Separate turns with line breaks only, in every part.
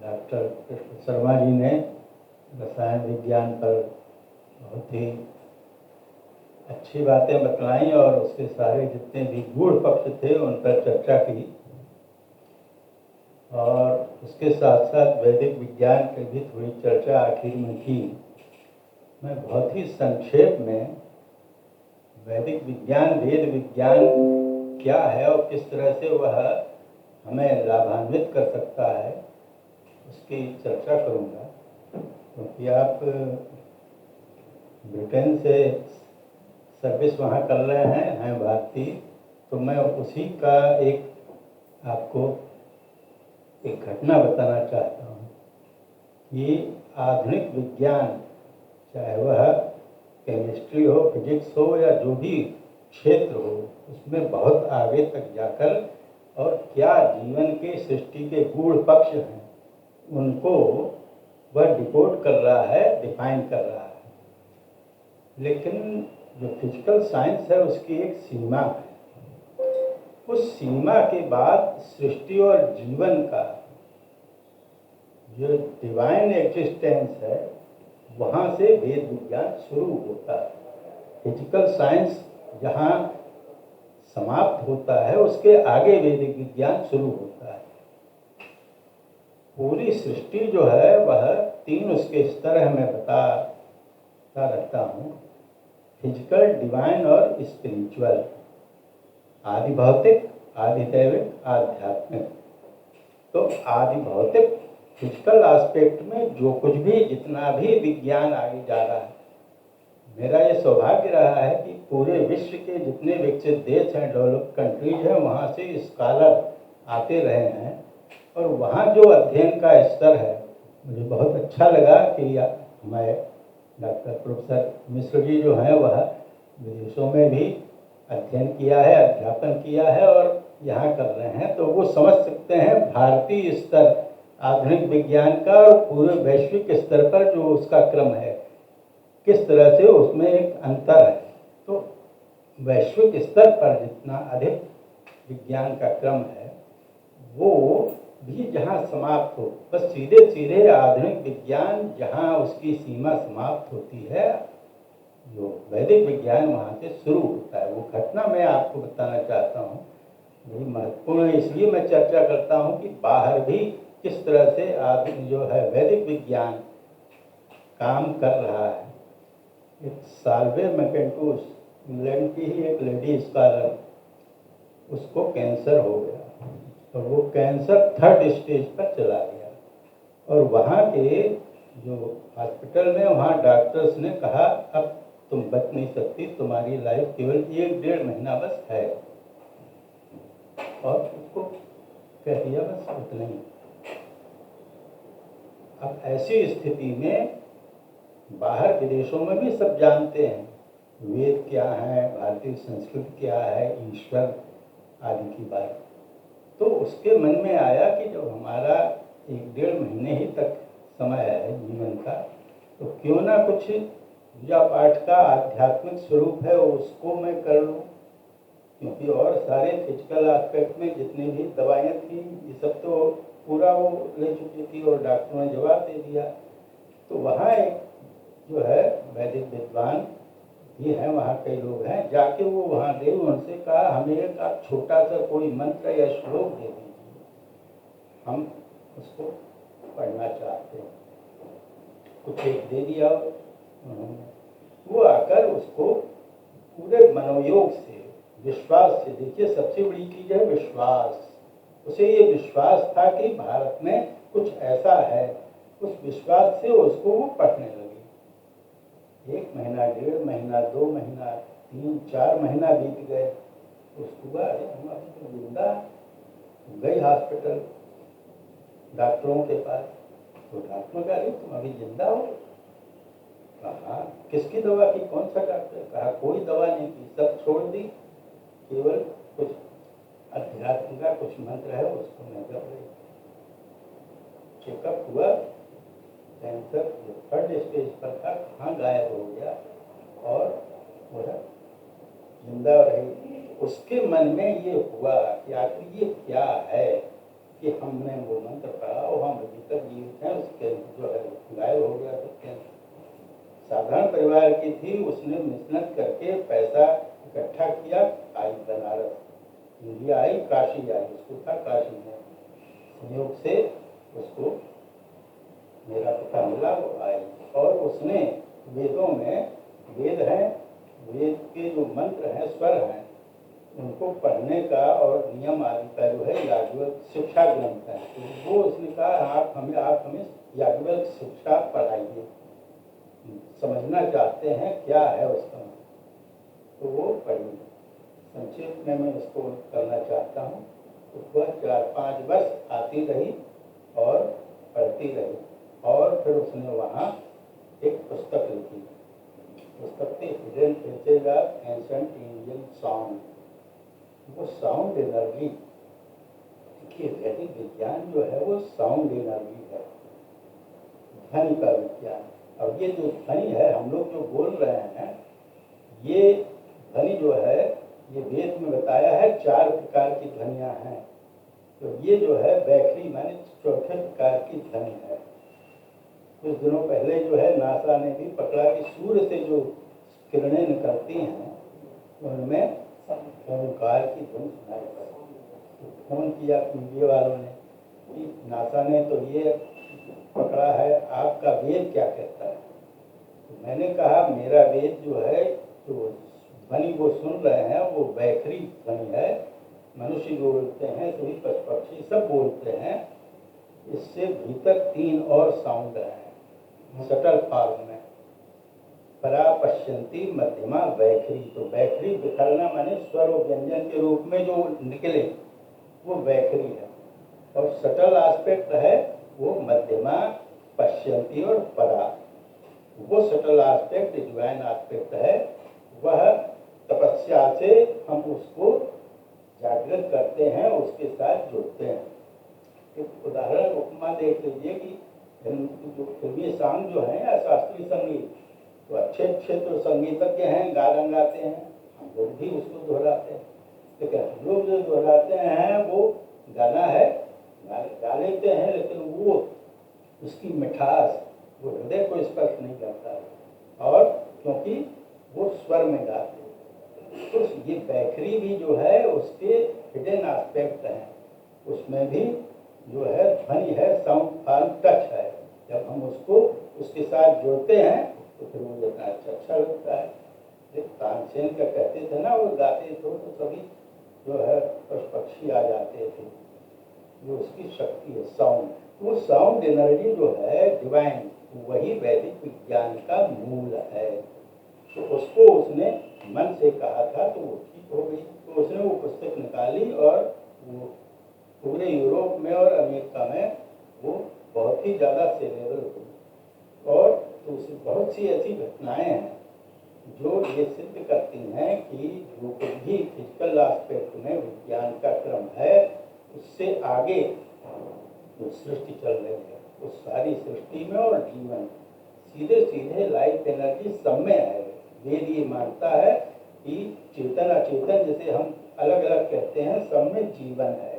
Doctor Krishna Sharma ji ने रसायन विज्ञान पर बहुत ही अच्छी बातें बतलाई और उसके सारे जितने भी गूढ़ पक्ष थे उन पर चर्चा की और उसके साथ साथ वैदिक विज्ञान की भी थोड़ी चर्चा आखिर में की। मैं बहुत ही संक्षेप में वैदिक विज्ञान, वेद विज्ञान क्या है और किस तरह से वह हमें लाभान्वित कर सकता है उसकी चर्चा करूँगा, क्योंकि आप ब्रिटेन से सर्विस वहाँ कर रहे हैं भारतीय, तो मैं उसी का एक आपको एक घटना बताना चाहता हूँ कि आधुनिक विज्ञान, चाहे वह केमिस्ट्री हो, फिजिक्स हो या जो भी क्षेत्र हो, उसमें बहुत आगे तक जाकर और क्या जीवन के सृष्टि के गूढ़ पक्ष हैं उनको वह डिकोड कर रहा है, डिफाइन कर रहा है। लेकिन जो फिजिकल साइंस है उसकी एक सीमा है। उस सीमा के बाद सृष्टि और जीवन का जो डिवाइन एग्जिस्टेंस है वहाँ से वेद विज्ञान शुरू होता है। फिजिकल साइंस जहाँ समाप्त होता है उसके आगे वैदिक विज्ञान शुरू होता है। पूरी सृष्टि जो है वह तीन उसके स्तर है, मैं बताता रहता हूँ, फिजिकल, डिवाइन और स्पिरिचुअल। आदि भौतिक, आदि दैविक, आध्यात्मिक। तो आदि भौतिक फिजिकल एस्पेक्ट में जो कुछ भी जितना भी विज्ञान आगे जा रहा है, मेरा ये सौभाग्य रहा है कि पूरे विश्व के जितने विकसित देश हैं, डेवलप्ड कंट्रीज हैं, वहाँ से स्कॉलर आते रहे हैं और वहाँ जो अध्ययन का स्तर है, मुझे बहुत अच्छा लगा कि हमारे डॉक्टर प्रोफेसर मिश्र जी जो हैं वह विदेशों में भी अध्ययन किया है, अध्यापन किया है और यहाँ कर रहे हैं, तो वो समझ सकते हैं भारतीय स्तर आधुनिक विज्ञान का और पूरे वैश्विक स्तर पर जो उसका क्रम है किस तरह से उसमें एक अंतर है। तो वैश्विक स्तर पर जितना अधिक विज्ञान का क्रम है वो भी जहाँ समाप्त हो, बस सीधे सीधे आधुनिक विज्ञान जहाँ उसकी सीमा समाप्त होती है, जो वैदिक विज्ञान वहाँ से शुरू होता है। वो घटना मैं आपको बताना चाहता हूँ, बड़ी महत्वपूर्ण है, इसलिए मैं चर्चा करता हूँ कि बाहर भी किस तरह से आधुनिक जो है वैदिक विज्ञान काम कर रहा है। एक साल्वे मैकेंटोस, इंग्लैंड की ही एक लेडी स्कॉलर, उसको कैंसर हो गया और वो कैंसर 3rd स्टेज पर चला गया और वहाँ के जो हॉस्पिटल में वहाँ डॉक्टर्स ने कहा अब तुम बच नहीं सकती, तुम्हारी लाइफ केवल 1-1.5 महीना बस है, और उसको कह दिया बस उतना ही। अब ऐसी स्थिति में बाहर विदेशों में भी सब जानते हैं वेद क्या है, भारतीय संस्कृति क्या है, ईश्वर आदि की बात। तो उसके मन में आया कि जब हमारा 1-1.5 महीने ही तक समय है जीवन का, तो क्यों ना कुछ पूजा पाठ का आध्यात्मिक स्वरूप है उसको मैं कर लूँ, क्योंकि और सारे फिजिकल एस्पेक्ट में जितनी भी दवाइयाँ थी ये सब तो पूरा वो ले चुकी थी और डॉक्टरों ने जवाब दे दिया। तो वहाँ एक जो है वैदिक विद्वान ये हैं, वहाँ कई लोग हैं, जाके वो वहाँ गए, उनसे कहा हमें एक आप छोटा सा कोई मंत्र या श्लोक दे दीजिए, हम उसको पढ़ना चाहते हैं। कुछ एक दे दिया वो आकर उसको पूरे मनोयोग से, विश्वास से, देखिए सबसे बड़ी चीज़ है विश्वास। उसे ये विश्वास था कि भारत में कुछ ऐसा है, उस विश्वास से उसको वो पढ़ने लगे। 1 महीना, 1.5 महीना, 2 महीना, 3-4 महीना बीत गए। उसके बाद हम अभी तो जिंदा, गई हॉस्पिटल डॉक्टरों के पास, तो डॉक्टर कहा अरे तुम अभी जिंदा हो? कहा किसकी दवा की, कौन सा डॉक्टर? कहा कोई दवा नहीं की, सब छोड़ दी, केवल कुछ अध्यात्म का कुछ मंत्र है उसको मैं कर रही। चेकअप हुआ, कैंसर जो 3rd स्टेज पर था कहाँ गायब हो गया और वह जिंदा रही। उसके मन में ये हुआ कि आखिर ये क्या है, कि हमने वो मंत्र पढ़ा और हम अभी तक जीवित हैं, उसके जो है गायब हो गया सत्य। साधारण परिवार की थी, उसने मेहनत करके पैसा इकट्ठा किया, आई बनारस, इंडिया आई, काशी आई, उसको था काशी में, संयोग से उसको मेरा पता मिला, वो आई और उसने वेदों में, वेद हैं, वेद के जो मंत्र हैं, स्वर हैं, उनको पढ़ने का और नियम आदि का जो है याज्ञवल्क्य शिक्षा ग्रंथ है, तो वो उसने कहा आप हमें याज्ञवल्क्य शिक्षा पढ़ाइए, समझना चाहते हैं क्या है उसका, तो वो पढ़िए। संक्षेप में मैं इसको करना चाहता हूँ। तो वह 4-5 वर्ष आती रही और पढ़ती रही और फिर उसने वहाँ एक पुस्तक लिखी, पुस्तक थी hidden treasures of ancient Indian sound. वो साउंड एनर्जी, देखिए वैदिक विज्ञान जो है वो साउंड एनर्जी है, ध्वनि का विज्ञान। और ये जो ध्वनि है हम लोग जो बोल रहे हैं, ये ध्वनि जो है ये वेद में बताया है 4 प्रकार की ध्वनियाँ हैं। तो ये जो है बैखरी माने चौथे प्रकार की ध्वनि है। कुछ दिनों पहले जो है नासा ने भी पकड़ा कि सूर्य से जो किरणें निकलती हैं उनमें ओंकार की धुन सुनाई पड़ी। फोन किया मीडिया वालों ने कि नासा ने तो ये पकड़ा है, आपका वेद क्या कहता है। तो मैंने कहा मेरा वेद जो है तो ध्वनि वो सुन रहे हैं वो बैखरी ध्वनि है, मनुष्य बोलते हैं सभी पशु पक्षी सब बोलते हैं, इससे भीतर 3 और साउंड हैं सटल फॉर्म में, परा पश्यंती मध्यमा बैखरी। तो बैखरी बिखरना माने स्वर और व्यंजन के रूप में जो निकले वो बैखरी है, और सटल एस्पेक्ट है वो मध्यमा, पश्यंती और परा। वो सटल एस्पेक्ट डिवाइन एस्पेक्ट है, वह तपस्या से हम उसको जागृत करते हैं, उसके साथ जुड़ते हैं। एक उदाहरण उपमा देख लीजिए कि जो फिल्मी सॉन्ग जो है या शास्त्रीय संगीत, तो अच्छे तो संगीतज्ञ हैं, गा रंगाते हैं, हम लोग भी उसको दोहराते हैं, लेकिन हम लोग जो दोहराते हैं वो गाना है गा लेते हैं, लेकिन वो उसकी मिठास वो हृदय को स्पर्श नहीं करता है, और क्योंकि वो स्वर में गाते हैं। तो ये बैखरी भी जो है उसके हिडन एस्पेक्ट हैं, उसमें भी जो है ध्वनि है, साउंड फॉर्म टच है। जब हम उसको उसके साथ जोड़ते हैं तो फिर वो इतना अच्छा लगता है। तानसेन का कहते थे ना, वो गाते थे तो सभी जो है पशु पक्षी आ जाते थे, जो उसकी शक्ति है साउंड। वो साउंड एनर्जी जो है डिवाइन, वही वैदिक विज्ञान का मूल है। तो उसको उसने मन से कहा था तो वो ठीक हो गई। तो उसने वो पुस्तक निकाली और वो पूरे यूरोप में और अमेरिका में वो बहुत ही ज़्यादा सेलेबल हुई। और तो उसमें बहुत सी ऐसी घटनाएं हैं जो ये सिद्ध करती हैं कि जो कुछ भी फिजिकल एस्पेक्ट में विज्ञान का क्रम है, उससे आगे जो सृष्टि चल रही है उस सारी सृष्टि में और जीवन सीधे सीधे लाइफ एनर्जी सब में है। वेद ये मानता है कि चेतन अचेतन जैसे हम अलग अलग कहते हैं, सब में जीवन है।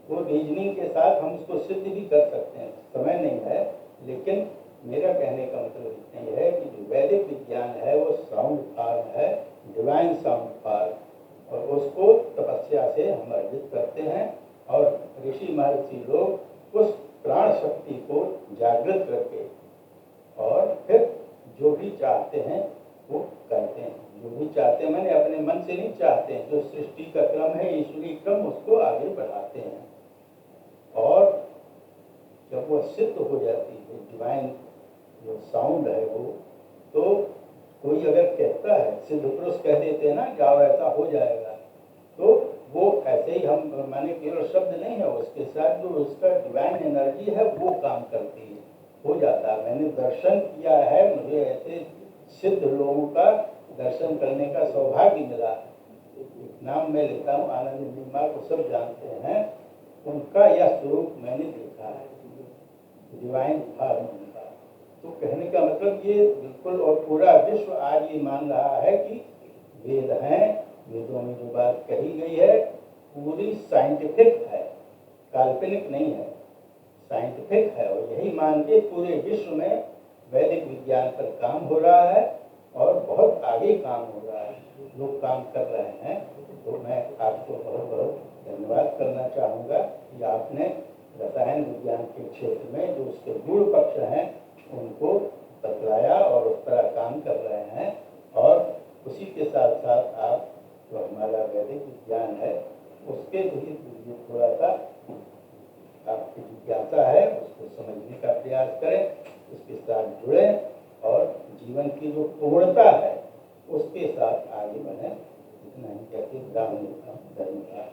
वो रीजनिंग के साथ हम उसको सिद्ध भी कर सकते हैं, समय नहीं है, लेकिन मेरा कहने का मतलब इतना ही है कि जो वैदिक विज्ञान है वो साउंड फॉर्म है, डिवाइन साउंड फॉर्म, और उसको तपस्या से हम अर्जित करते हैं। और ऋषि महर्षि लोग उस प्राण शक्ति को जागृत करके और फिर जो भी चाहते हैं वो करते हैं। जो भी चाहते हैं मैंने अपने मन से नहीं चाहते हैं, जो सृष्टि का क्रम है ईश्वरीय क्रम उसको आगे बढ़ाते हैं। और जब वो सिद्ध हो जाती है डिवाइन जो साउंड है वो, तो कोई अगर कहता है, सिद्ध पुरुष कह देते हैं ना जाओ ऐसा हो जाएगा, तो वो ऐसे ही हम माने केवल शब्द नहीं है, उसके साथ जो उसका डिवाइन एनर्जी है वो काम करती है, हो जाता है। मैंने दर्शन किया है, मुझे ऐसे सिद्ध लोगों का दर्शन करने का सौभाग्य मिला है। एक नाम मैं लेता हूँ, आनंद नीमा को सब जानते हैं, उनका यह स्वरूप मैंने देखा है, डिवाइन फॉर्म उनका। तो कहने का मतलब ये बिल्कुल, और पूरा विश्व आज ये मान रहा है कि वेद हैं, वेदों में जो बात कही गई है पूरी साइंटिफिक है, काल्पनिक नहीं है, साइंटिफिक है। और यही मान के पूरे विश्व में वैदिक विज्ञान पर काम हो रहा है और बहुत आगे काम हो रहा है, लोग काम कर रहे हैं। तो मैं आपको बहुत बहुत धन्यवाद करना चाहूँगा कि आपने रसायन विज्ञान के क्षेत्र में जो उसके गुण पक्ष हैं उनको बतलाया और उस पर काम कर रहे हैं। और उसी के साथ साथ आप जो हमारा वैदिक विज्ञान है उसके भी थोड़ा सा आपकी जिज्ञासा है उसको समझने का प्रयास करें, उसके साथ जुड़ें और जीवन की जो पूर्णता है उसके साथ आगे बढ़ें। इतना ही कहते विराम देता हूँ। धन्यवाद।